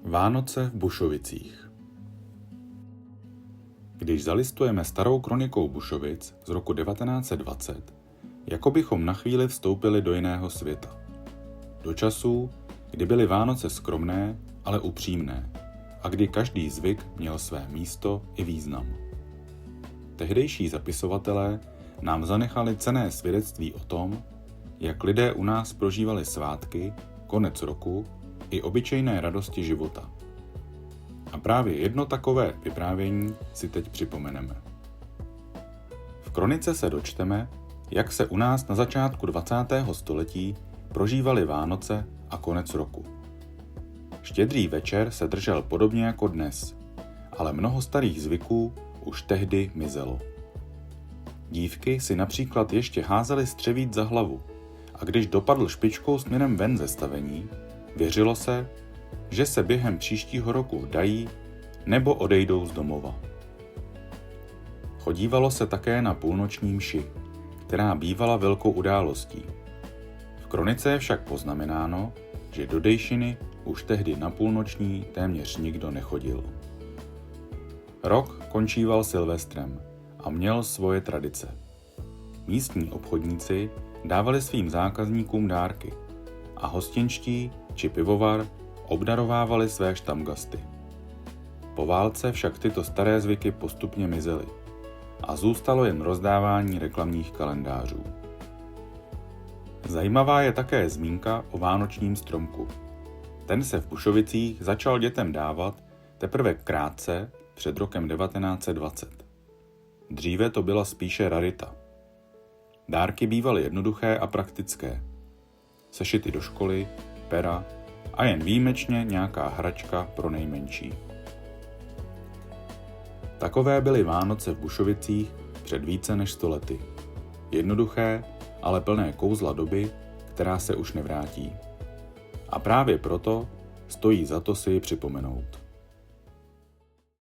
Vánoce v Bušovicích. Když zalistujeme starou kronikou Bušovic z roku 1920, jako bychom na chvíli vstoupili do jiného světa. Do časů, kdy byly Vánoce skromné, ale upřímné a kdy každý zvyk měl své místo i význam. Tehdejší zapisovatelé nám zanechali cenné svědectví o tom, jak lidé u nás prožívali svátky, konec roku i obyčejné radosti života. A právě jedno takové vyprávění si teď připomeneme. V kronice se dočteme, jak se u nás na začátku 20. století prožívaly Vánoce a konec roku. Štědrý večer se držel podobně jako dnes, ale mnoho starých zvyků už tehdy mizelo. Dívky si například ještě házely střevíc za hlavu a když dopadl špičkou směrem ven ze stavení, věřilo se, že se během příštího roku vdají nebo odejdou z domova. Chodívalo se také na půlnoční mši, která bývala velkou událostí. V kronice je však poznamenáno, že do Dejšiny už tehdy na půlnoční téměř nikdo nechodil. Rok končíval Silvestrem a měl svoje tradice. Místní obchodníci dávali svým zákazníkům dárky a hostinští či pivovar obdarovávali své štamgasty. Po válce však tyto staré zvyky postupně mizely a zůstalo jen rozdávání reklamních kalendářů. Zajímavá je také zmínka o vánočním stromku. Ten se v Bušovicích začal dětem dávat teprve krátce před rokem 1920. Dříve to byla spíše rarita. Dárky bývaly jednoduché a praktické. Sešity do školy, pera a jen výjimečně nějaká hračka pro nejmenší. Takové byly Vánoce v Bušovicích před více než 100 lety. Jednoduché, ale plné kouzla doby, která se už nevrátí. A právě proto stojí za to si ji připomenout.